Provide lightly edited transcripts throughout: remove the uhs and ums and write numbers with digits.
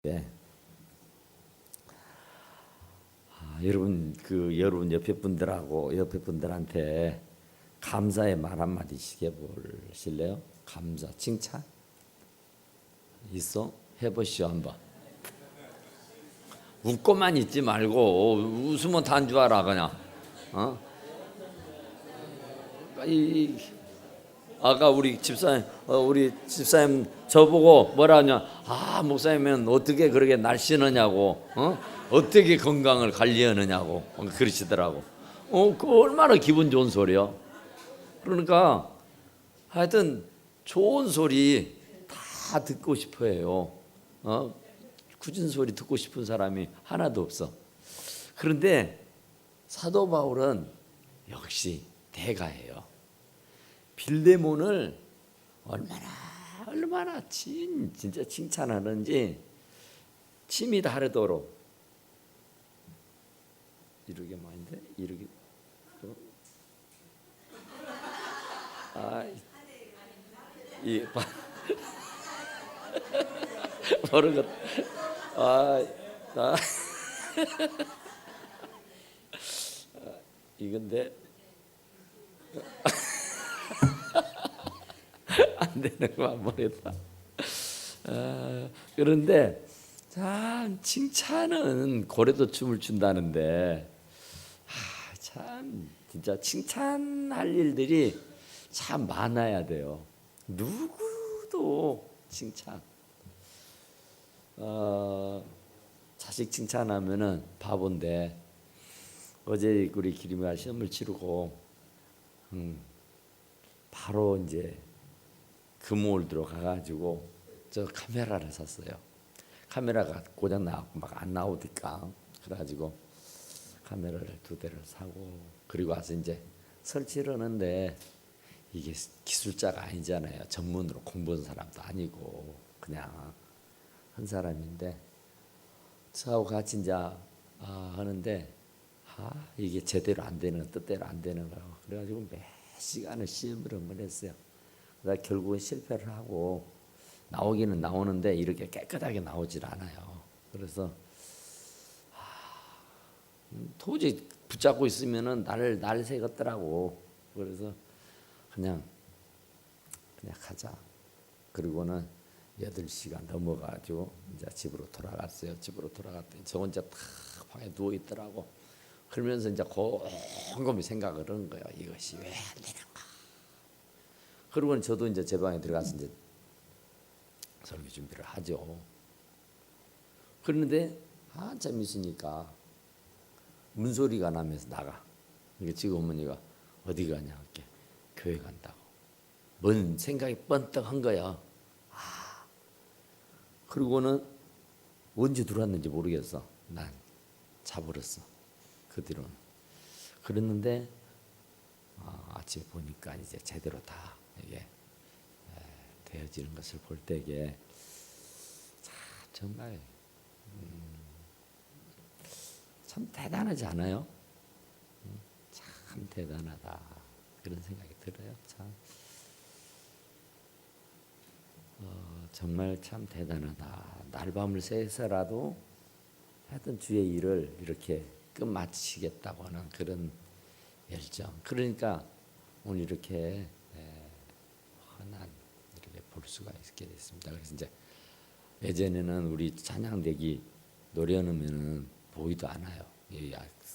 네. 여러분 여러분 옆에 분들한테 감사의 말 한마디씩 해보실래요? 감사, 칭찬 있어? 해보시오 한번. 웃고만 있지 말고 웃으면 단 줄 알아 그냥. 어? 아까 우리 집사님 저보고 뭐라 하냐? 목사님은 어떻게 그렇게 날씬하냐고, 어떻게 건강을 관리하느냐고 그러시더라고. 그 얼마나 기분 좋은 소리야. 그러니까 하여튼 좋은 소리 다 듣고 싶어해요. 굳은 소리 듣고 싶은 사람이 하나도 없어. 그런데 사도 바울은 역시 대가예요. 빌레몬을 얼마나 진짜 칭찬하는지 침이 다르도록 이렇게 많은데 이렇게 이 모르겠 이건데 안 되는 거 모르겠다. 그런데 참 칭찬은 고래도 춤을 춘다는데 참 진짜 칭찬할 일들이 참 많아야 돼요. 누구도 칭찬. 자식 칭찬하면은 바본데 어제 우리 기림이가 시험을 치르고 바로 이제 금호월드로 가가지고 저 카메라를 샀어요. 카메라가 고장 나갖고 막 안 나오니까 그래가지고 카메라를 2대를 사고 그리고 와서 이제 설치를 하는데 이게 기술자가 아니잖아요. 전문으로 공부한 사람도 아니고 그냥 한 사람인데 저하고 같이 이제 하는데 이게 제대로 안 되는 뜻대로 안 되는 거예요. 그래가지고 몇 시간을 시험을 한번 했어요. 그러다 결국은 실패를 하고 나오기는 나오는데 이렇게 깨끗하게 나오질 않아요. 그래서 도저히 붙잡고 있으면은 날 새겼더라고. 그래서 그냥 가자. 그리고는 8시간 넘어가지고 이제 집으로 돌아갔어요. 집으로 돌아갔더니 저 혼자 탁 방에 누워 있더라고. 그러면서 이제 곰곰이 생각을 하는 거예요. 이것이 왜 안 되는가. 그리고는 저도 이제 제 방에 들어가서 이제 설교 준비를 하죠. 그런데 한참 있으니까 문소리가 나면서 나가. 이게 지금 어머니가 어디 가냐 할게. 교회 간다고. 뭔 생각이 번뜩한 거야. 그리고는 언제 들어왔는지 모르겠어. 난 자버렸어. 그 뒤로는. 그랬는데 아침에 보니까 이제 제대로 다 이게 되어지는 것을 볼 때에 정말 참 대단하지 않아요? 참 대단하다 그런 생각이 들어요. 참 정말 참 대단하다. 날밤을 새서라도 하여튼 주의 일을 이렇게 끝마치겠다고 하는 그런 열정. 그러니까 오늘 이렇게 흔한 이렇게 볼 수가 있게 됐습니다. 그래서 이제 예전에는 우리 찬양대기 노래하면은 보이도 않아요. 이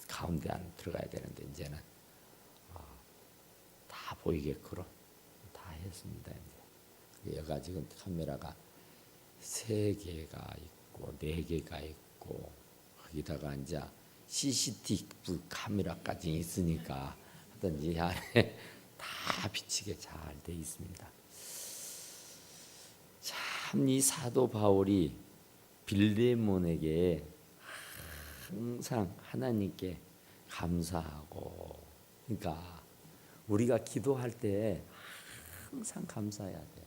가운데 안 들어가야 되는데 이제는 다 보이게끔 다 했습니다. 이제 여가 지금 카메라가 3개가 있고 4개가 있고 거기다가 이제 CCTV 카메라까지 있으니까 하여튼 이 안에 다 비치게 잘 돼 있습니다. 참 이 사도 바울이 빌레몬에게 항상 하나님께 감사하고, 그러니까 우리가 기도할 때 항상 감사해야 돼요.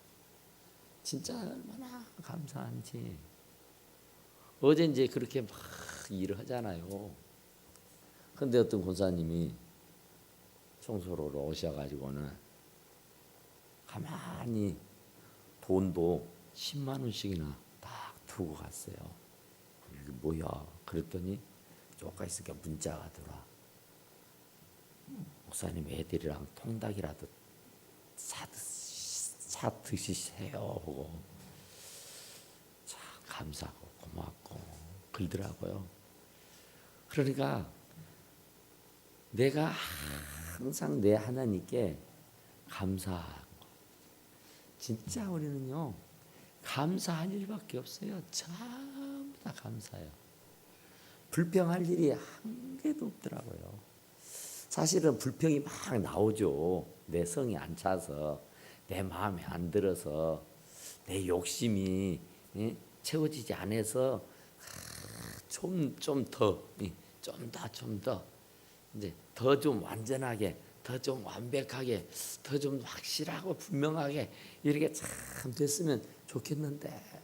진짜 얼마나 감사한지. 어제 이제 그렇게 막 일을 하잖아요. 근데 어떤 권사님이 청소로 오셔가지고는 가만히 돈도 10만 원씩이나 딱 두고 갔어요. 뭐야? 그랬더니 조금 있으니까 문자가 들어와. 목사님 애들이랑 통닭이라도 사 드시세요. 하고 참 감사하고 고맙고 그러더라고요. 그러니까 내가 항상 내 하나님께 감사하고, 진짜 우리는요 감사할 일밖에 없어요. 전부 다 감사해요. 불평할 일이 한 개도 없더라고요. 사실은 불평이 막 나오죠. 내 성이 안 차서, 내 마음에 안 들어서, 내 욕심이 채워지지 않아서 좀 더 이제 더 좀 완전하게, 더 좀 완벽하게, 더 좀 확실하고 분명하게 이렇게 참 됐으면 좋겠는데,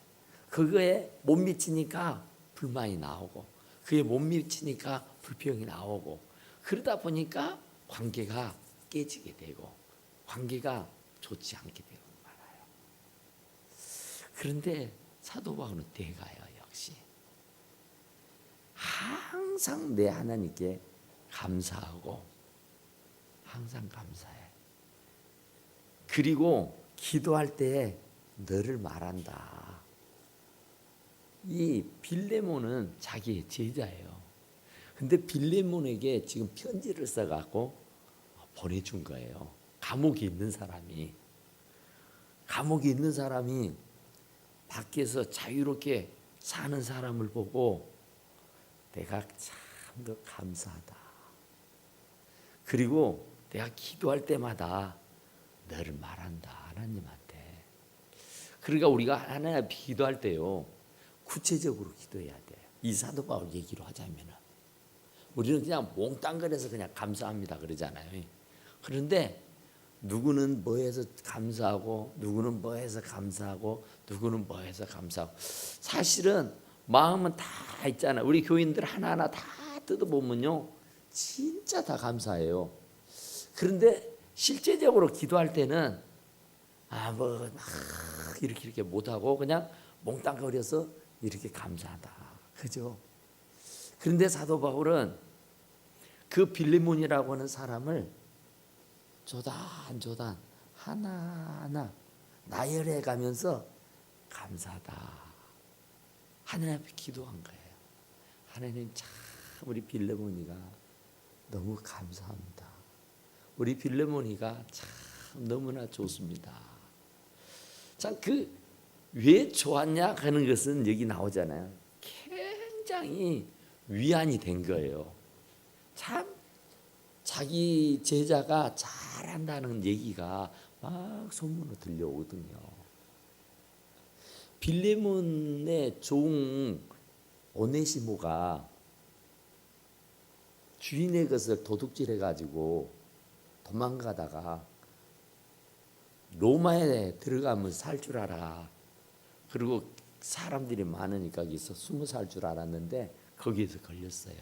그거에 못 미치니까 불만이 나오고, 그게 못 미치니까 불평이 나오고, 그러다 보니까 관계가 깨지게 되고 관계가 좋지 않게 되고 말아요. 그런데 사도 바울은 대가요. 역시 항상 내 하나님께 감사하고 항상 감사해. 그리고 기도할 때 너를 말한다. 이 빌레몬은 자기의 제자예요. 근데 빌레몬에게 지금 편지를 써갖고 보내준 거예요. 감옥에 있는 사람이 밖에서 자유롭게 사는 사람을 보고 내가 참 더 감사하다. 그리고 내가 기도할 때마다 너를 말한다, 하나님한테. 그러니까 우리가 하나님 앞에 기도할 때요, 구체적으로 기도해야 돼요. 이 사도 바울 얘기로 하자면은 우리는 그냥 몽땅거려서 그냥 감사합니다 그러잖아요. 그런데 누구는 뭐해서 감사하고, 누구는 뭐해서 감사하고, 누구는 뭐해서 감사하고. 사실은 마음은 다 있잖아요. 우리 교인들 하나하나 다 뜯어보면요, 진짜 다 감사해요. 그런데 실제적으로 기도할 때는 뭐 이렇게 못하고 그냥 몽땅거려서 이렇게 감사하다, 그죠? 그런데 사도 바울은 그 빌레몬이라고 하는 사람을 조단 하나하나 나열해 가면서 감사하다, 하나님 앞에 기도한 거예요. 하나님, 참 우리 빌레몬이가 너무 감사합니다. 우리 빌레몬이가 참 너무나 좋습니다. 참 왜 좋았냐 하는 것은 여기 나오잖아요. 굉장히 위안이 된 거예요. 참 자기 제자가 잘한다는 얘기가 막 소문으로 들려오거든요. 빌레몬의 종 오네시모가 주인의 것을 도둑질해가지고 도망가다가 로마에 들어가면 살 줄 알아. 그리고 사람들이 많으니까 거기서 숨어 살 줄 알았는데 거기에서 걸렸어요.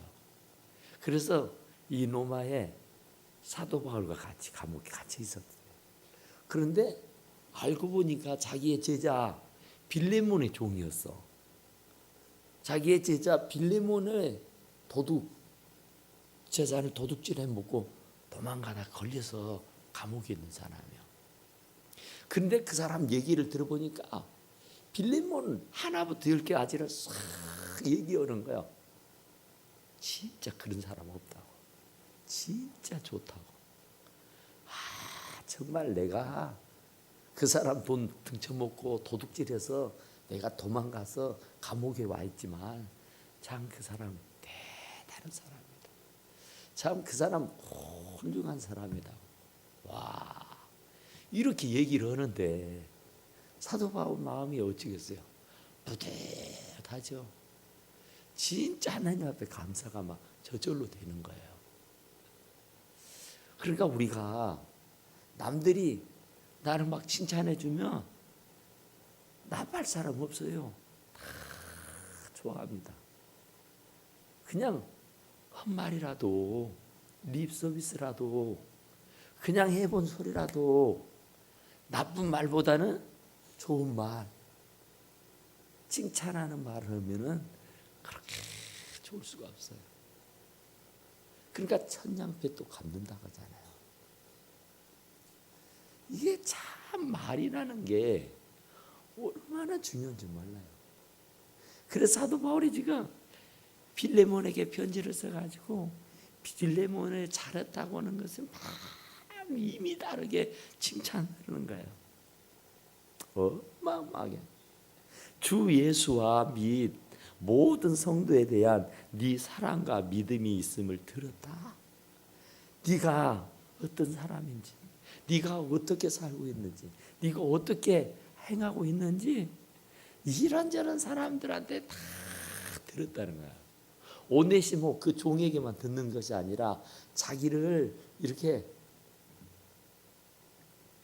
그래서 이 로마에 사도 바울과 같이 감옥에 갇혀 있었어요. 그런데 알고 보니까 자기의 제자 빌레몬의 종이었어. 자기의 제자 빌레몬의 제자를 도둑질해 먹고 도망가다 걸려서 감옥에 있는 사람이야. 그런데 그 사람 얘기를 들어보니까 빌레몬은 하나부터 10개까지를 싹 얘기하는 거야. 진짜 그런 사람 없다고. 진짜 좋다고. 정말 내가 그 사람 돈 등쳐먹고 도둑질해서 내가 도망가서 감옥에 와 있지만 참 그 사람 대단한 사람이다. 참 그 사람 훌륭한 사람이다. 와, 이렇게 얘기를 하는데 사도 바울 마음이 어찌겠어요? 뿌듯하죠. 진짜 하나님 앞에 감사가 막 저절로 되는 거예요. 그러니까 우리가 남들이 나를 막 칭찬해 주면 나팔 사람 없어요. 다 좋아합니다. 그냥 헛말이라도, 립 서비스라도, 그냥 해본 소리라도, 나쁜 말보다는 좋은 말, 칭찬하는 말을 하면은 그렇게 좋을 수가 없어요. 그러니까 천냥빚도 갚는다고 하잖아요. 이게 참 말이라는 게 얼마나 중요한지 몰라요. 그래서 사도 바울이 지금 빌레몬에게 편지를 써가지고 빌레몬을 잘했다고 하는 것은 막 이미 다르게 칭찬하는 거예요. 어마어마하게 주 예수와 및 모든 성도에 대한 네 사랑과 믿음이 있음을 들었다. 네가 어떤 사람인지, 네가 어떻게 살고 있는지, 네가 어떻게 행하고 있는지 이런저런 사람들한테 다 들었다는 거야. 오네시모 그 종에게만 듣는 것이 아니라 자기를 이렇게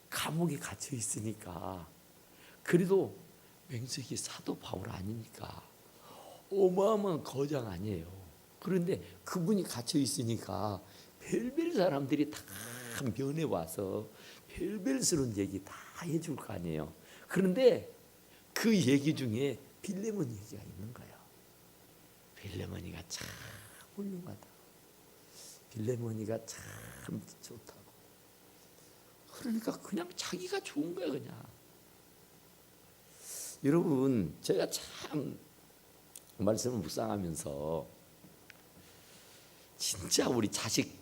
감옥에 갇혀 있으니까 그래도 맹세기 사도 바울 아닙니까? 어마어마한 거장 아니에요. 그런데 그분이 갇혀 있으니까 별별 사람들이 다 면회 와서 별별스러운 얘기 다 해줄 거 아니에요. 그런데 그 얘기 중에 빌레몬 얘기가 있는 거예요. 빌레몬이가 참 훌륭하다. 빌레몬이가 참 좋다고. 그러니까 그냥 자기가 좋은 거야 그냥. 여러분 제가 참 말씀을 묵상하면서 진짜 우리 자식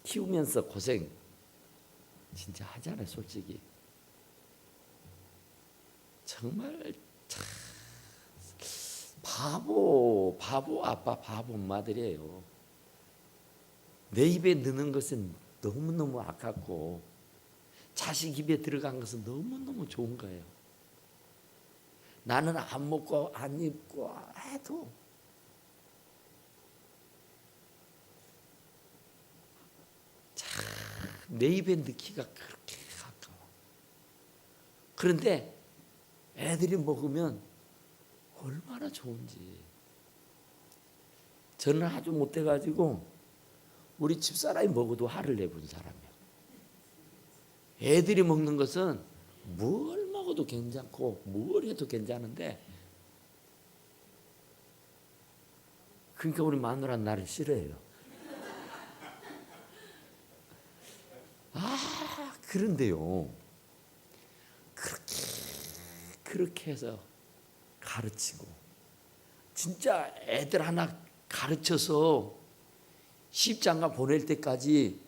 키우면서 고생 진짜 하잖아요 솔직히. 정말 참 바보 아빠 바보 엄마들이에요. 내 입에 넣는 것은 너무너무 아깝고 자식 입에 들어간 것은 너무너무 좋은 거예요. 나는 안 먹고 안 입고 해도 내 입에 넣기가 그렇게 가까워. 그런데 애들이 먹으면 얼마나 좋은지. 저는 아주 못돼가지고 우리 집사람이 먹어도 화를 내본 사람이에요. 애들이 먹는 것은 뭘 먹어도 괜찮고 뭘 해도 괜찮은데 그러니까 우리 마누라는 나를 싫어해요. 그런데요 그렇게 해서 가르치고 진짜 애들 하나 가르쳐서 시집장가 보낼 때까지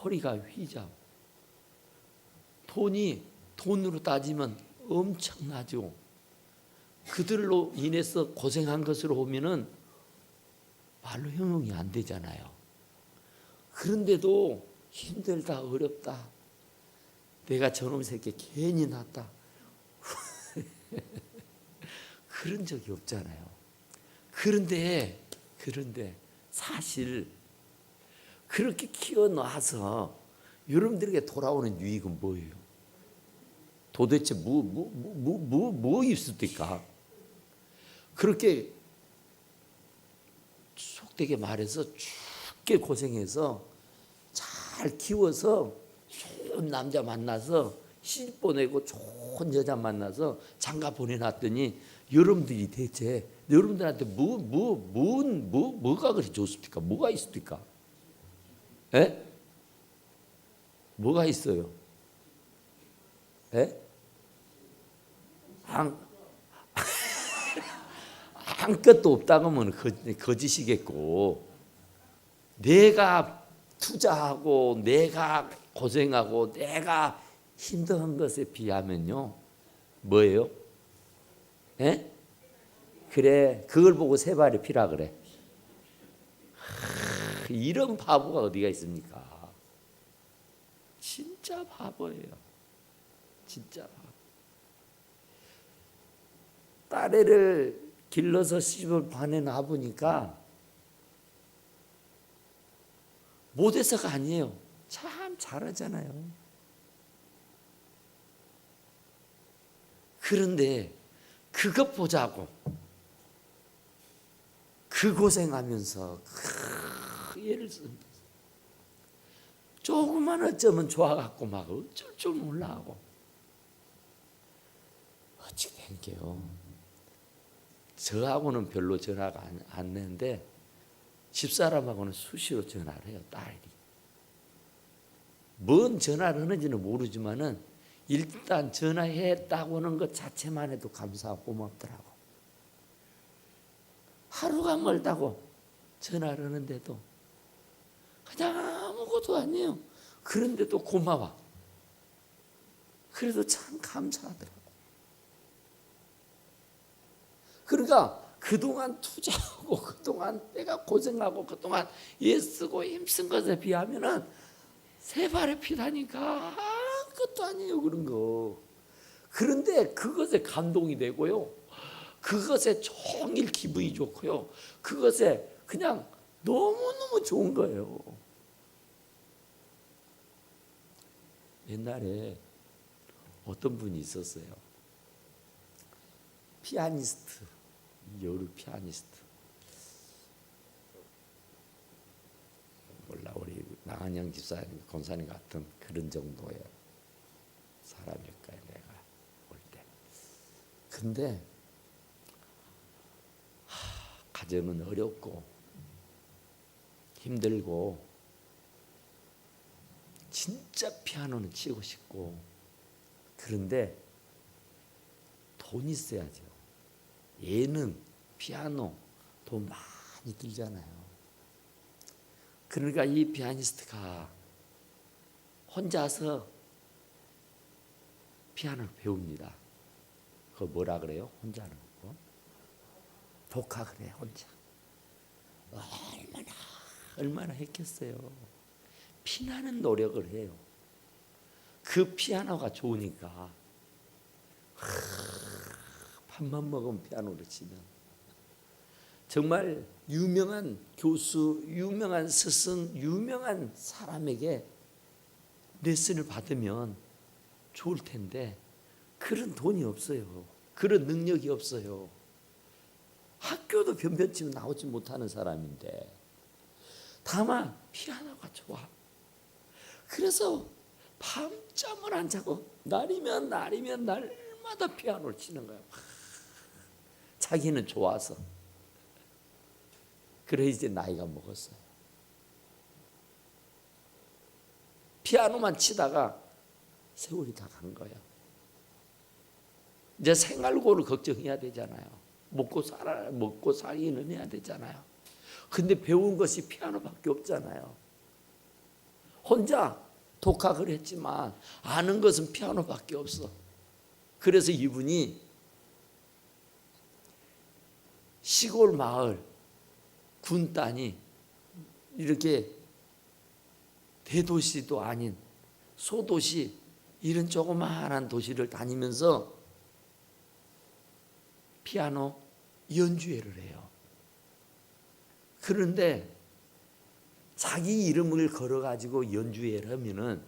허리가 휘자. 돈으로 따지면 엄청나죠. 그들로 인해서 고생한 것으로 보면은 말로 형용이 안 되잖아요. 그런데도 힘들다 어렵다. 내가 저놈 새끼 괜히 낳았다. 그런 적이 없잖아요. 그런데 사실 그렇게 키워놔서 여러분들에게 돌아오는 유익은 뭐예요? 도대체 뭐 있습니까? 그렇게 속되게 말해서 죽게 고생해서 잘 키워서 좋은 남자 만나서 시집 보내고 좋은 여자 만나서 장가 보내놨더니 여러분들이 대체 여러분들한테 뭐가 그렇게 좋습니까? 뭐가 있습니까? 에? 뭐가 있어요? 에? 한 것도 없다고 하면 거짓이겠고, 내가 투자하고 내가 고생하고 내가 힘든 것에 비하면요 뭐예요? 에? 그래 그걸 보고 세 발이 피라 그래. 이런 바보가 어디가 있습니까? 진짜 바보예요. 진짜 바보. 딸애를 길러서 시집을 보내놔 보니까 못해서가 아니에요. 참 잘하잖아요. 그런데 그것 보자고 그 고생하면서 예를 들면 조금만 어쩌면 좋아갖고 막 어쩔 줄 몰라 하고 어찌 된 게요. 저하고는 별로 전화가 안 되는데 집사람하고는 수시로 전화를 해요. 딸이. 뭔 전화를 하는지는 모르지만은 일단 전화했다고는 것 자체만 해도 감사하고 고맙더라고. 하루가 멀다고 전화를 하는데도 그냥 아무것도 아니에요. 그런데도 고마워. 그래도 참 감사하더라고. 그러니까 그동안 투자하고 그동안 내가 고생하고 그동안 애쓰고 힘쓴 것에 비하면은 세 발의 피다니까 아무것도 아니에요. 그런 거. 그런데 그것에 감동이 되고요. 그것에 종일 기분이 좋고요. 그것에 그냥 너무너무 좋은 거예요. 옛날에 어떤 분이 있었어요. 피아니스트, 여류 피아니스트. 몰라, 우리 나한영 집사님, 권사님 같은 그런 정도의 사람일 거예요, 내가 볼 때. 근데 가정은 어렵고 힘들고 진짜 피아노는 치고 싶고 그런데 돈 있어야죠. 예능, 피아노 돈 많이 들잖아요. 그러니까 이 피아니스트가 혼자서 피아노를 배웁니다. 그거 뭐라 그래요? 혼자 하는 거? 독학을 해, 혼자. 얼마나 했겠어요. 피나는 노력을 해요. 그 피아노가 좋으니까 밥만 먹으면 피아노를 치면 정말 유명한 교수, 유명한 스승, 유명한 사람에게 레슨을 받으면 좋을 텐데 그런 돈이 없어요. 그런 능력이 없어요. 학교도 변변치면 나오지 못하는 사람인데 다만 피아노가 좋아. 그래서 밤잠을 안 자고 날이면 날마다 피아노를 치는 거야. 자기는 좋아서. 그래 이제 나이가 먹었어요. 피아노만 치다가 세월이 다 간 거야. 이제 생활고를 걱정해야 되잖아요. 먹고 살기는 해야 되잖아요. 근데 배운 것이 피아노밖에 없잖아요. 혼자 독학을 했지만 아는 것은 피아노밖에 없어. 그래서 이분이 시골 마을 군 단위 이렇게 대도시도 아닌 소도시 이런 조그마한 도시를 다니면서 피아노 연주회를 해요. 그런데 자기 이름을 걸어가지고 연주회를 하면은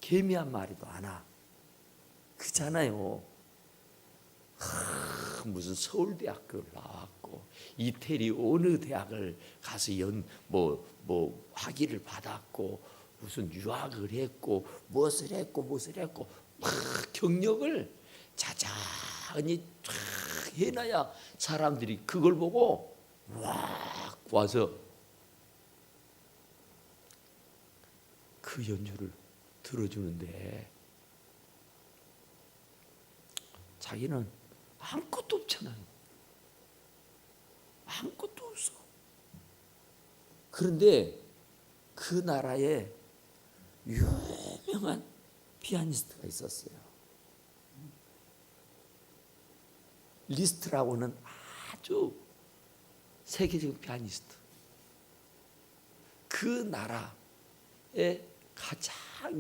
개미한 마리도 안 와. 그잖아요. 무슨 서울대학교를 나왔고 이태리 어느 대학을 가서 학위를 받았고 무슨 유학을 했고 무엇을 했고 막 경력을 자자히 쫙 해놔야 사람들이 그걸 보고 와 와서 그 연주를 들어주는데 자기는 아무것도 없잖아요. 아무것도 없어. 그런데 그 나라에 유명한 피아니스트가 있었어요. 리스트라고는 아주 세계적인 피아니스트. 그 나라에 가장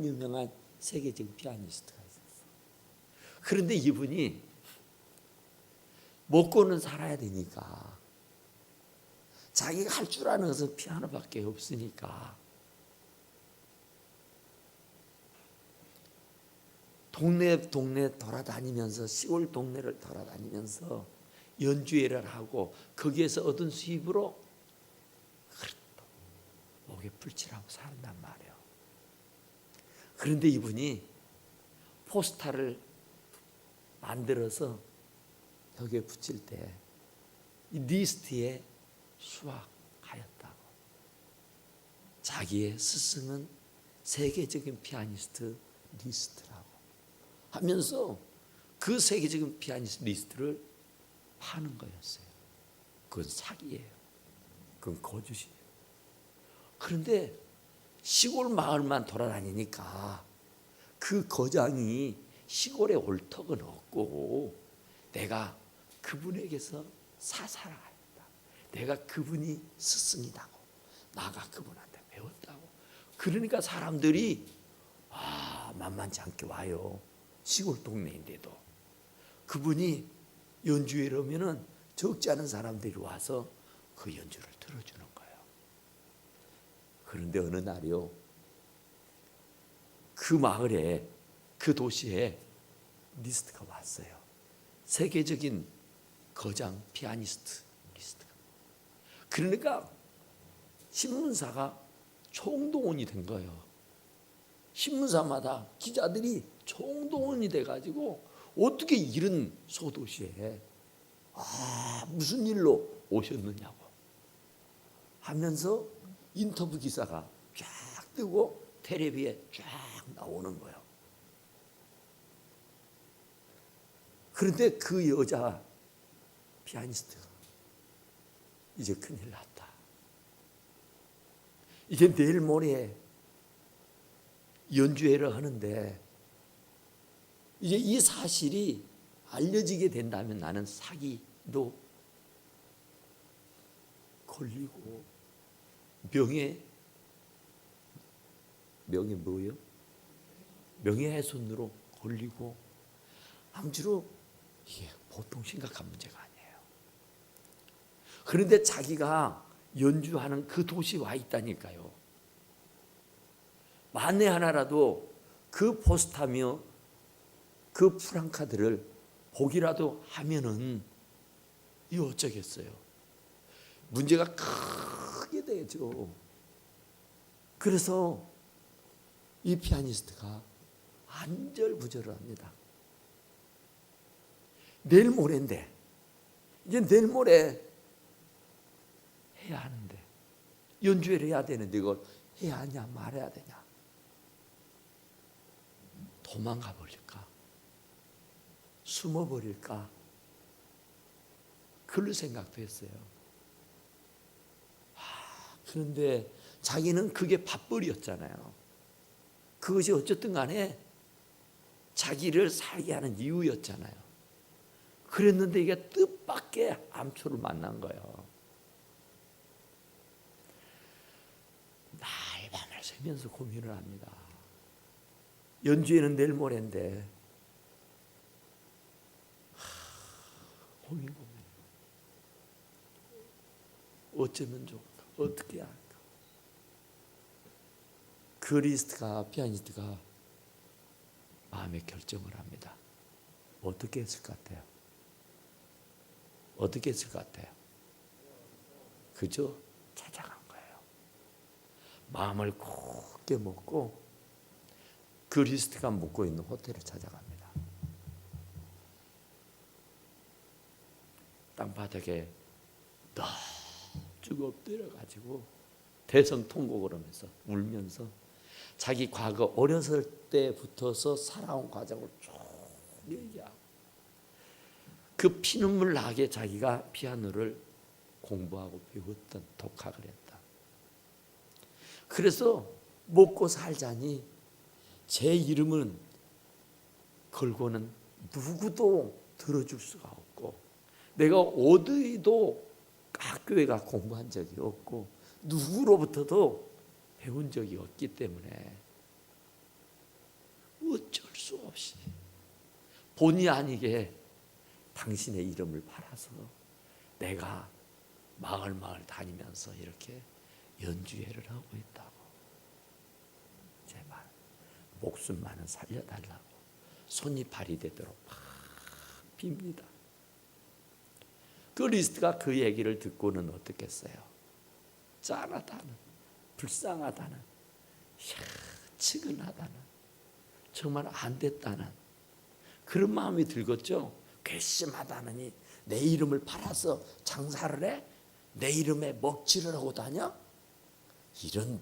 유명한 세계적인 피아니스트가 있었어요. 그런데 이분이 먹고는 살아야 되니까 자기가 할 줄 아는 것은 피아노밖에 없으니까 동네 돌아다니면서 시골 동네를 돌아다니면서 연주회를 하고 거기에서 얻은 수입으로 목에 풀칠하고 산단 말이에요. 그런데 이분이 포스터를 만들어서 벽에 붙일 때 이 리스트에 수확하였다고. 자기의 스승은 세계적인 피아니스트 리스트라고 하면서 그 세계적인 피아니스트 리스트를 파는 거였어요. 그건 사기예요. 그건 거짓이에요. 그런데 시골 마을만 돌아다니니까 그 거장이 시골에 올 턱은 없고 내가 그분에게서 살아야겠다. 내가 그분이 스승이다고. 나가 그분한테 배웠다고. 그러니까 사람들이 만만치 않게 와요. 시골 동네인데도. 그분이 연주회 이러면은 적지 않은 사람들이 와서 그 연주를 들어주는 거예요. 그런데 어느 날이요, 그 마을에, 그 도시에 리스트가 왔어요. 세계적인 거장 피아니스트 리스트가. 그러니까 신문사가 총동원이 된 거예요. 신문사마다 기자들이 총동원이 돼가지고 어떻게 이런 소도시에 무슨 일로 오셨느냐고 하면서 인터뷰 기사가 쫙 뜨고 텔레비에 쫙 나오는 거예요. 그런데 그 여자 피아니스트가 이제 큰일 났다. 이제 내일 모레 연주회를 하는데 이제 이 사실이 알려지게 된다면 나는 사기도 걸리고 명예 뭐예요? 명예훼손으로 걸리고 아무쪼록 이게 보통 심각한 문제가 아니에요. 그런데 자기가 연주하는 그 도시에 와 있다니까요. 만에 하나라도 그 포스타며 그 프랑카드를 보기라도 하면은 이 어쩌겠어요. 문제가 크게 되죠. 그래서 이 피아니스트가 안절부절을 합니다. 내일 모레인데 이제 내일 모레 해야 하는데 연주회를 해야 되는데 이걸 해야 하냐 말해야 되냐. 도망가 버릴까? 숨어 버릴까? 그럴 생각도 했어요. 그런데 자기는 그게 밥벌이였잖아요. 그것이 어쨌든 간에 자기를 살게 하는 이유였잖아요. 그랬는데 이게 뜻밖의 암초를 만난 거예요. 날밤을 새면서 고민을 합니다. 연주회는 내일 모레인데 고민. 어쩌면 좋을까? 어떻게 해야 할까? 그 리스트가 피아니스트가 마음의 결정을 합니다. 어떻게 했을 것 같아요? 어떻게 했을 것 같아요? 그저 찾아간 거예요. 마음을 굳게 먹고 그 리스트가 묵고 있는 호텔을 찾아갑니다. 땅바닥에 쭉 엎드려가지고 대성통곡을 하면서 울면서 자기 과거 어렸을 때부터서 살아온 과정을 쭉 얘기하고 그 피눈물 나게 자기가 피아노를 공부하고 배웠던 독학을 했다. 그래서 먹고 살자니 제 이름은 걸고는 누구도 들어줄 수가 없고 내가 어디도 학교에 가 공부한 적이 없고 누구로부터도 배운 적이 없기 때문에 어쩔 수 없이 본의 아니게 당신의 이름을 팔아서 내가 마을 다니면서 이렇게 연주회를 하고 있다고. 제발 목숨만은 살려달라고 손이 발이 되도록 막 빕니다. 그 리스트가 그 얘기를 듣고는 어떻겠어요? 짠하다는, 불쌍하다는, 측은하다는, 정말 안 됐다는 그런 마음이 들겠죠. 괘씸하다느니 내 이름을 팔아서 장사를 해? 내 이름에 먹칠을 하고 다녀? 이런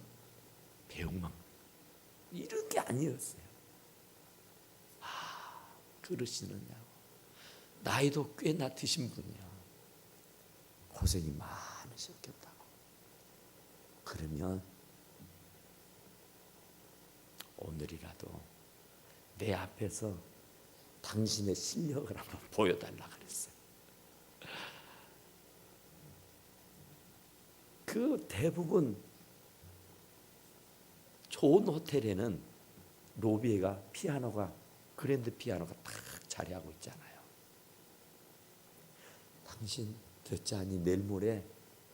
배웅망, 이런 게 아니었어요. 그러시느냐고. 나이도 꽤나 드신 분이야. 고생이 많으셨겠다고. 그러면 오늘이라도 내 앞에서 당신의 실력을 한번 보여달라 그랬어요. 그 대부분 좋은 호텔에는 로비가 피아노가, 그랜드 피아노가 딱 자리하고 있잖아요. 당신 듣지 않니? 내일 모레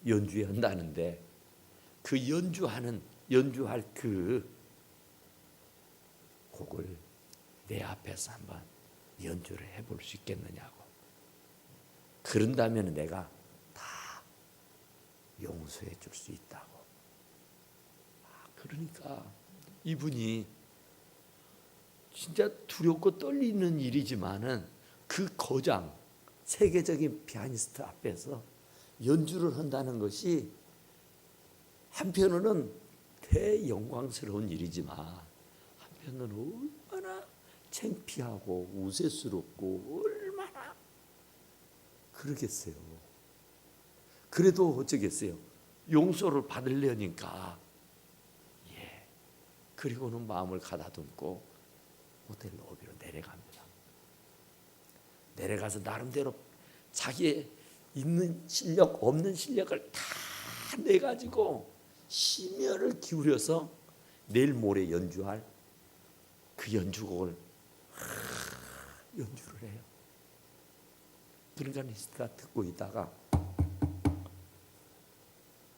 연주회 한다는데 그 연주할 그 곡을 내 앞에서 한번 연주를 해볼 수 있겠느냐고. 그런다면 내가 다 용서해 줄 수 있다고. 그러니까 이분이 진짜 두렵고 떨리는 일이지만은 그 거장, 세계적인 피아니스트 앞에서 연주를 한다는 것이 한편으로는 대영광스러운 일이지만 한편으로는 얼마나 창피하고 우세스럽고 얼마나 그러겠어요. 그래도 어쩌겠어요. 용서를 받으려니까 그리고는 마음을 가다듬고 호텔 로비로 내려갑니다. 내려가서 나름대로 자기의 있는 실력 없는 실력을 다 내가지고 심혈을 기울여서 내일 모레 연주할 그 연주곡을 연주를 해요. 그러니까 리스트가 듣고 있다가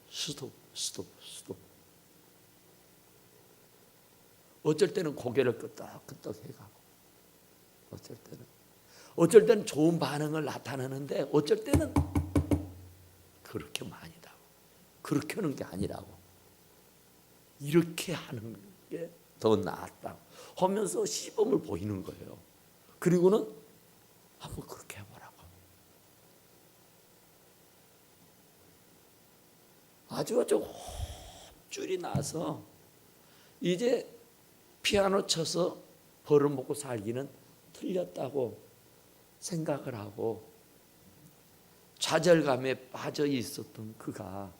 스톱. 어쩔 때는 고개를 끄덕끄덕 해가고, 어쩔 때는 좋은 반응을 나타내는데, 어쩔 때는 그렇게 많이다고, 그렇게 하는 게 아니라고, 이렇게 하는 게 더 낫다고 하면서 시범을 보이는 거예요. 그리고는 한번 그렇게 해보라고. 아주 홉줄이 나서 이제 피아노 쳐서 벌어먹고 살기는 틀렸다고 생각을 하고 좌절감에 빠져 있었던 그가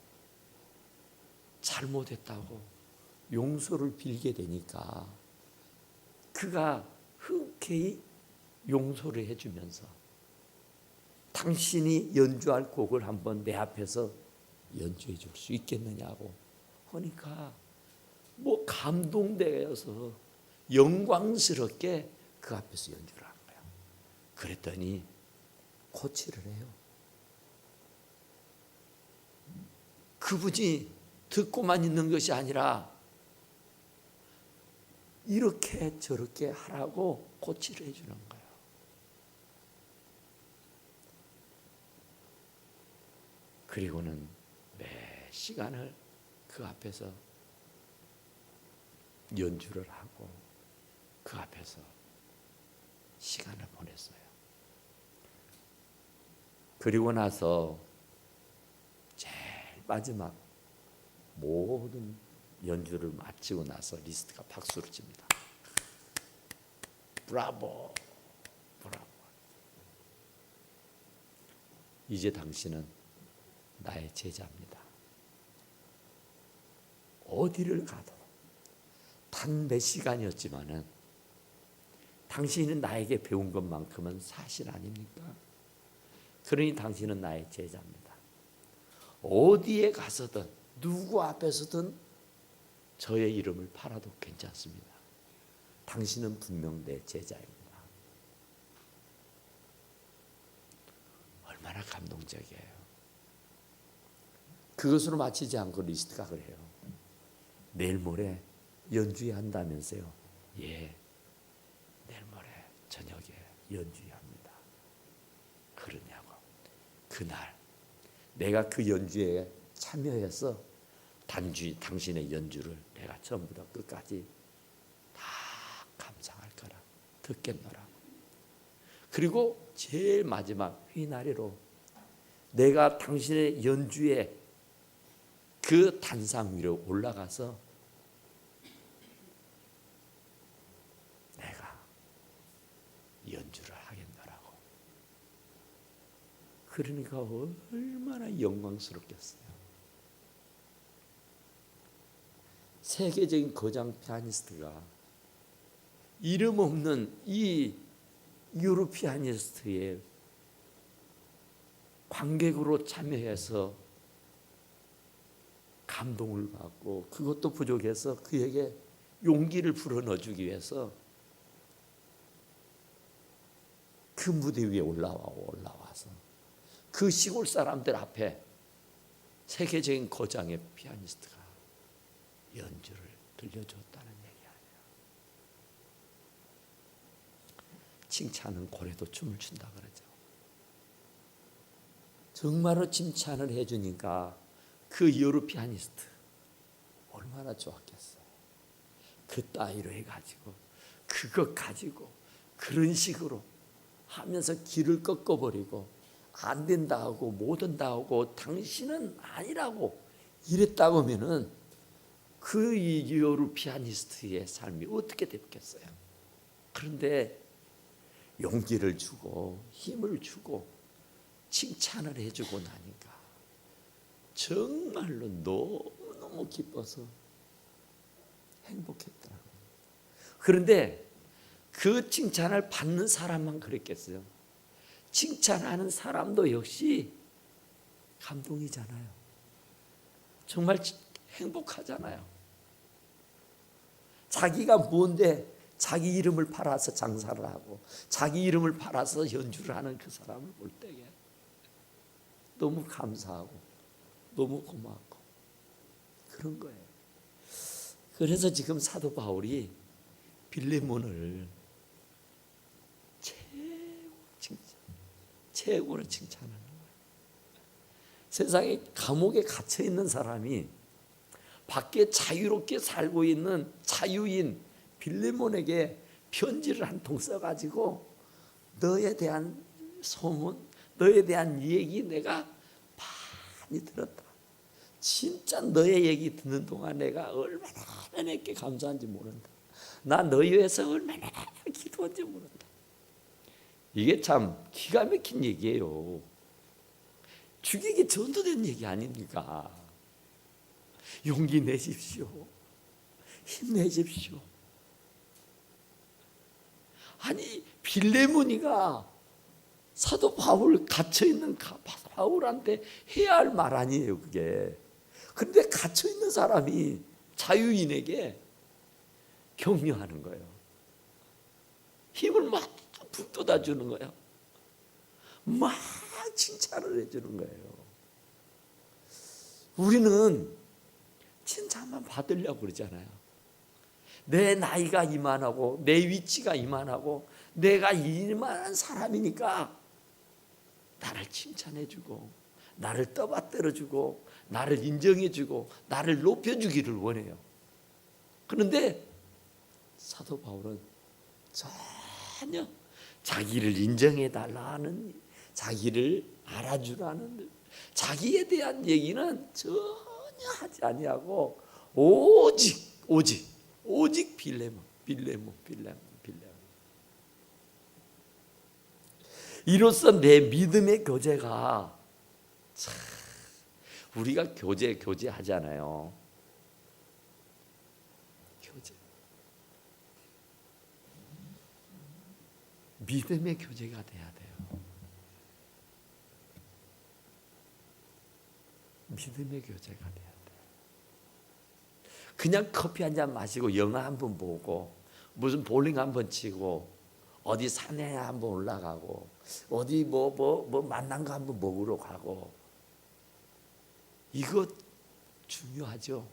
잘못했다고 용서를 빌게 되니까 그가 흔쾌히 용서를 해주면서 당신이 연주할 곡을 한번 내 앞에서 연주해 줄 수 있겠느냐고 하니까 뭐 감동되어서 영광스럽게 그 앞에서 연주를 한 거야. 그랬더니 코치를 해요. 그분이 듣고만 있는 것이 아니라 이렇게 저렇게 하라고 코치를 해주는 거예요. 그리고는 매 시간을 그 앞에서 연주를 하고 그 앞에서 시간을 보냈어요. 그리고 나서 제일 마지막 모든 연주를 마치고 나서 리스트가 박수를 칩니다. 브라보, 브라보. 이제 당신은 나의 제자입니다. 어디를 가도 단 몇 시간이었지만은 당신이 나에게 배운 것만큼은 사실 아닙니까? 그러니 당신은 나의 제자입니다. 어디에 가서든 누구 앞에서든 저의 이름을 팔아도 괜찮습니다. 당신은 분명 내 제자입니다. 얼마나 감동적이에요. 그것으로 마치지 않고 리스트가 그래요. 내일 모레 연주회 한다면서요. 예, 내일 모레 저녁에 연주회 합니다. 그러냐고. 그날 내가 그 연주회에 참여해서 당신의 연주를 내가 처음부터 끝까지 다 감상할 거라, 듣겠노라. 그리고 제일 마지막 휘나리로 내가 당신의 연주에 그 단상 위로 올라가서 내가 연주를 하겠노라고. 그러니까 얼마나 영광스럽겠어요. 세계적인 거장 피아니스트가 이름 없는 이 유로 피아니스트의 관객으로 참여해서 감동을 받고, 그것도 부족해서 그에게 용기를 불어넣어주기 위해서 그 무대 위에 올라와서 그 시골 사람들 앞에 세계적인 거장의 피아니스트가 연주를 들려줬다는 얘기 아니에요. 칭찬은 고래도 춤을 춘다 그러죠. 정말로 칭찬을 해주니까 그 여러 피아니스트 얼마나 좋았겠어요. 그 따위로 해가지고 그것 가지고 그런 식으로 하면서 길을 꺾어버리고 안 된다 하고 못 한다 하고 당신은 아니라고 이랬다고 하면은 그 여러 피아니스트의 삶이 어떻게 됐겠어요. 그런데 용기를 주고 힘을 주고 칭찬을 해주고 나니까 정말로 너무너무 기뻐서 행복했더라고요. 그런데 그 칭찬을 받는 사람만 그랬겠어요? 칭찬하는 사람도 역시 감동이잖아요. 정말 행복하잖아요. 자기가 뭔데 자기 이름을 팔아서 장사를 하고 자기 이름을 팔아서 연주를 하는 그 사람을 볼 때에 너무 감사하고 너무 고맙고 그런 거예요. 그래서 지금 사도 바울이 빌레몬을 최고로 칭찬하는 거예요. 세상에 감옥에 갇혀 있는 사람이 밖에 자유롭게 살고 있는 자유인 빌레몬에게 편지를 한 통 써가지고 너에 대한 소문, 너에 대한 얘기 내가 많이 들었다. 진짜 너의 얘기 듣는 동안 내가 얼마나 하나님께 감사한지 모른다. 나 너희 위해서 얼마나 기도한지 모른다. 이게 참 기가 막힌 얘기예요. 죽이기 전도된 얘기 아닙니까? 용기 내십시오. 힘내십시오. 아니 빌레몬이가 사도 바울 갇혀있는 바울한테 해야 할 말 아니에요 그게. 그런데 갇혀있는 사람이 자유인에게 격려하는 거예요. 힘을 막 북돋아 주는 거예요. 막 칭찬을 해주는 거예요. 우리는 칭찬만 받으려고 그러잖아요. 내 나이가 이만하고 내 위치가 이만하고 내가 이만한 사람이니까 나를 칭찬해주고 나를 떠받들어주고 나를 인정해주고 나를 높여주기를 원해요. 그런데 사도 바울은 전혀 자기를 인정해달라는, 자기를 알아주라는, 자기에 대한 얘기는 전혀 하지 아니하고 오직 빌레몬. 이로써 내 믿음의 교제가, 참 우리가 교제 하잖아요. 교제. 믿음의 교제가 돼야 돼요. 믿음의 교제가 돼야 돼요. 그냥 커피 한 잔 마시고 영화 한 번 보고 무슨 볼링 한 번 치고 어디 산에 한 번 올라가고 어디 뭐 만난 거 한 번 먹으러 가고, 이거 중요하죠.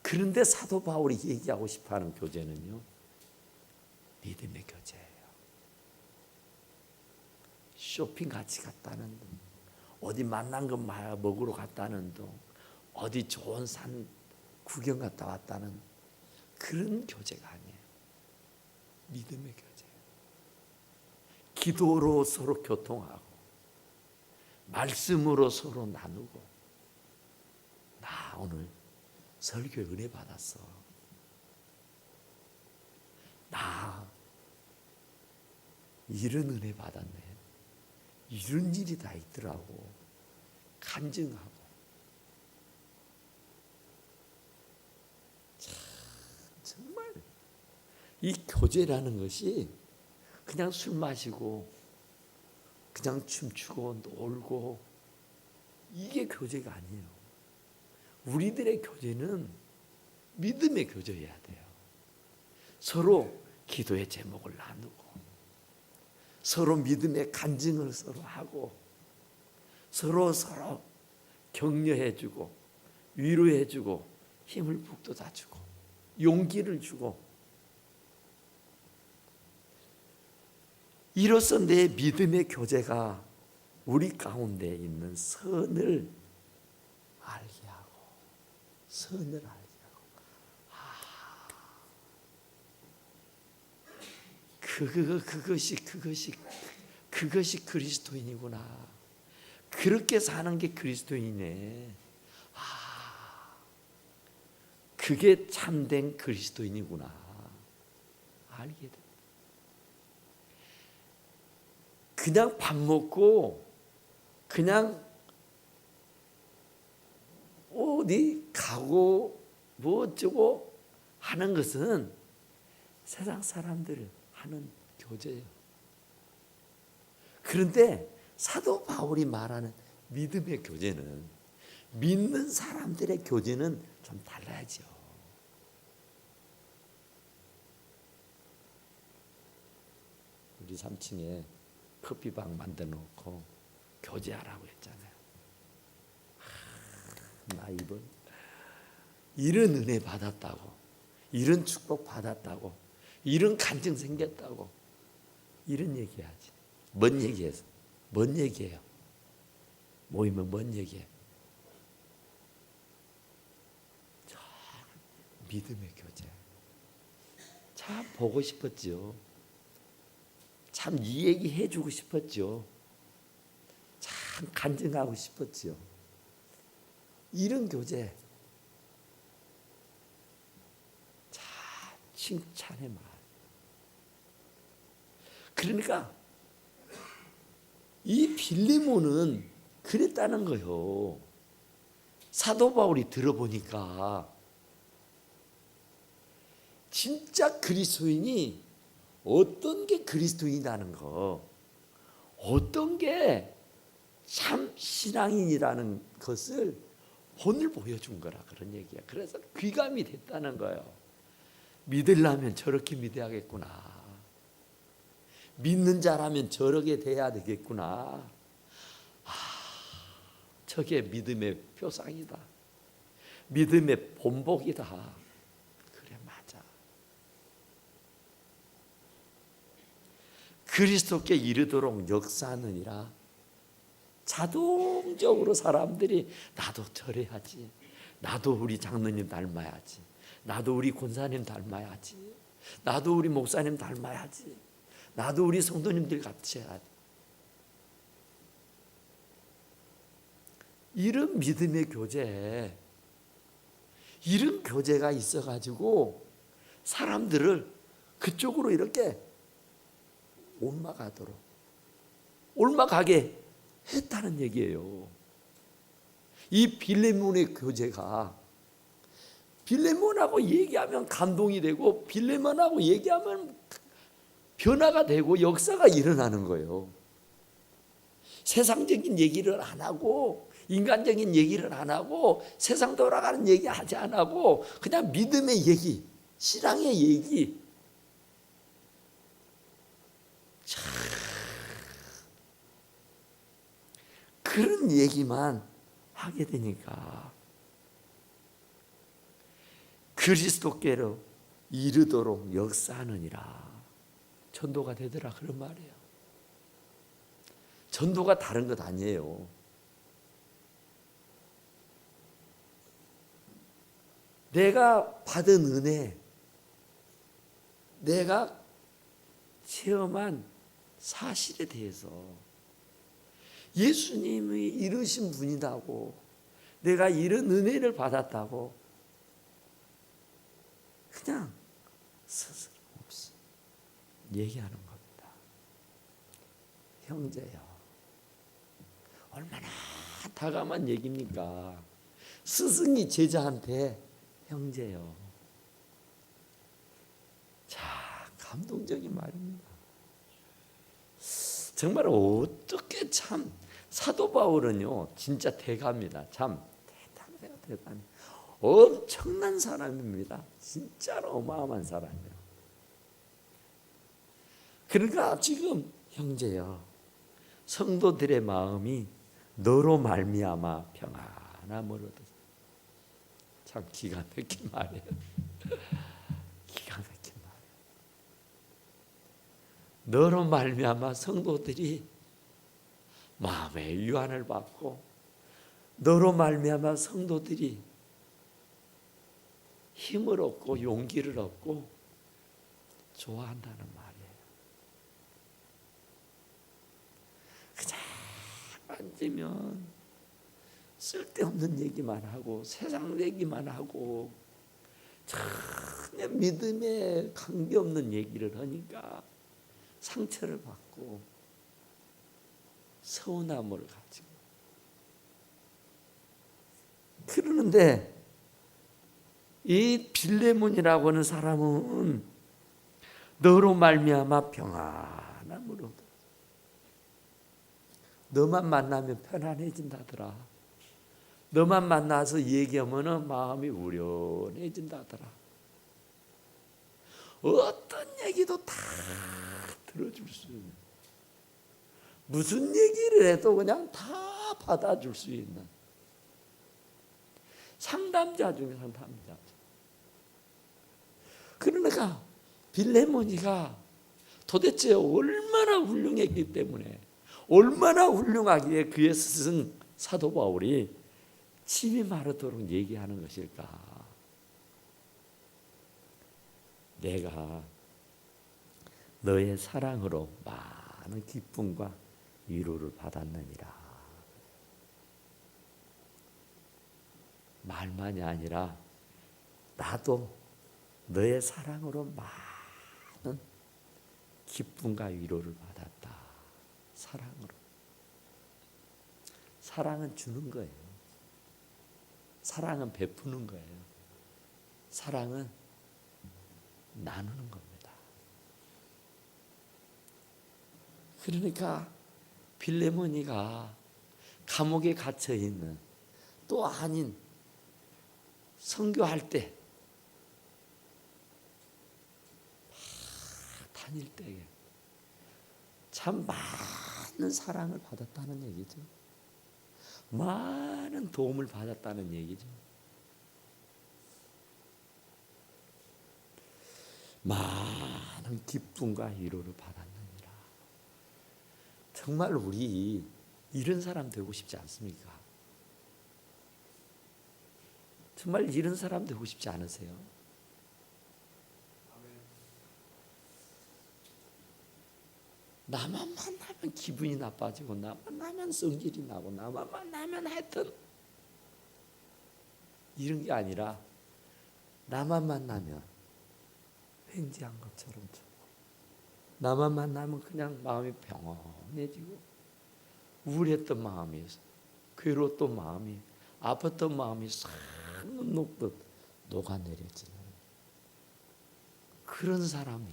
그런데 사도 바울이 얘기하고 싶어하는 교제는요, 믿음의 교제예요. 쇼핑 같이 갔다는 둥, 어디 만난 거 먹으러 갔다는 둥, 어디 좋은 산 구경 갔다 왔다는 그런 교제가 아니에요. 믿음의 교제예요. 기도로 서로 교통하고 말씀으로 서로 나누고, 나 오늘 설교 은혜 받았어. 나 이런 은혜 받았네. 이런 일이 다 있더라고. 간증하고. 참, 정말 이 교제라는 것이 그냥 술 마시고 그냥 춤추고 놀고 이게 교제가 아니에요. 우리들의 교제는 믿음의 교제여야 돼요. 서로 기도의 제목을 나누고, 서로 믿음의 간증을 서로 하고, 서로 격려해주고 위로해주고 힘을 북돋아주고 용기를 주고, 이로써 내 믿음의 교제가 우리 가운데 있는 선을 알게 하고, 선을 알게 하고, 그것이 그리스도인이구나. 그렇게 사는 게 그리스도인이네. 그게 참된 그리스도인이구나. 알게 돼. 그냥 밥 먹고 그냥 어디 가고 뭐 어쩌고 하는 것은 세상 사람들 하는 교제예요. 그런데 사도 바울이 말하는 믿음의 교제는, 믿는 사람들의 교제는 좀 달라야죠. 우리 3층에 커피방 만들어 놓고 교제하라고 했잖아요. 나 이런 은혜 받았다고, 이런 축복 받았다고, 이런 간증 생겼다고, 이런 얘기하지. 뭔 얘기해서? 뭔 얘기해요? 모이면 뭔 얘기해? 참 믿음의 교제. 참 보고 싶었죠. 참 이 얘기 해주고 싶었죠. 참 간증하고 싶었죠. 이런 교제, 참 칭찬의 말. 그러니까 이 빌레몬은 그랬다는 거예요. 사도 바울이 들어보니까 진짜 그리스도인이 어떤 게 그리스도인이라는 거, 어떤 게 참 신앙인이라는 것을 오늘 보여준 거라, 그런 얘기야. 그래서 귀감이 됐다는 거예요. 믿으려면 저렇게 믿어야겠구나. 믿는 자라면 저렇게 돼야 되겠구나. 저게 믿음의 표상이다. 믿음의 본복이다. 그래, 맞아. 그리스도께 이르도록 역사하느니라. 자동적으로 사람들이 나도 저래야지, 나도 우리 장로님 닮아야지, 나도 우리 권사님 닮아야지, 나도 우리 목사님 닮아야지, 나도 우리 성도님들 같이 해야지. 이런 믿음의 교제, 이런 교제가 있어가지고 사람들을 그쪽으로 이렇게 옮아가게 했다는 얘기예요. 이 빌레몬의 교제가, 빌레몬하고 얘기하면 감동이 되고, 빌레몬하고 얘기하면 변화가 되고 역사가 일어나는 거예요. 세상적인 얘기를 안 하고, 인간적인 얘기를 안 하고, 세상 돌아가는 얘기 하지 안 하고, 그냥 믿음의 얘기, 신앙의 얘기. 참, 그런 얘기만 하게 되니까 그리스도께로 이르도록 역사하느니라. 전도가 되더라, 그런 말이에요. 전도가 다른 것 아니에요. 내가 받은 은혜, 내가 체험한 사실에 대해서 예수님이 이러신 분이라고, 내가 이런 은혜를 받았다고 그냥 스스럼 없이 얘기하는 겁니다. 형제요. 얼마나 다감한 얘기입니까? 스승이 제자한테 형제요. 자, 감동적인 말입니다. 정말 어떻게 참 사도 바울은요 진짜 대가입니다. 참 대단해요, 대단해. 엄청난 사람입니다. 진짜로 어마어마한 사람이에요. 그러니까 지금 형제여, 성도들의 마음이 너로 말미암아 평안함을 얻으라. 참 기가 막힌 말이에요. 기가 막힌 말이에요. 너로 말미암아 성도들이 마음의 유한을 받고, 너로 말미암아 성도들이 힘을 얻고 용기를 얻고 좋아한다는 말이에요. 그냥 앉으면 쓸데없는 얘기만 하고 세상 얘기만 하고 전혀 믿음에 관계없는 얘기를 하니까 상처를 받고 서운함을 가지고 그러는데, 이 빌레몬이라고 하는 사람은 너로 말미암아 평안함을 얻어. 너만 만나면 편안해진다더라. 너만 만나서 얘기하면 마음이 우련해진다더라. 어떤 얘기도 다 들어줄 수 있는, 무슨 얘기를 해도 그냥 다 받아줄 수 있는 상담자 중에 상담자. 그러니까 빌레몬이가 도대체 얼마나 훌륭했기 때문에, 얼마나 훌륭하기에 그의 스승 사도 바울이 침이 마르도록 얘기하는 것일까? 내가 너의 사랑으로 많은 기쁨과 위로를 받았느니라. 말만이 아니라 나도 너의 사랑으로 많은 기쁨과 위로를 받았다. 사랑으로. 사랑은 주는 거예요. 사랑은 베푸는 거예요. 사랑은 나누는 겁니다. 그러니까 빌레몬이가 감옥에 갇혀 있는, 또 아닌 선교할 때 다닐 때에 참 많은 사랑을 받았다는 얘기죠. 많은 도움을 받았다는 얘기죠. 많은 기쁨과 위로를 받았느니라. 정말 우리 이런 사람 되고 싶지 않습니까? 정말 이런 사람 되고 싶지 않으세요? 나만 만나면 기분이 나빠지고, 나만 만나면 성질이 나고, 나만 만나면 하여튼 이런 게 아니라, 나만 만나면 횡재한 것처럼 좋고, 나만 만나면 그냥 마음이 평온해지고, 우울했던 마음이, 괴로웠던 마음이, 아팠던 마음이 싹 녹듯 녹아내려지는 그런 사람이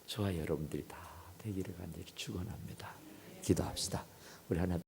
저와 여러분들이 다 되기를 간절히 축원합니다. 기도합시다. 우리 하나님.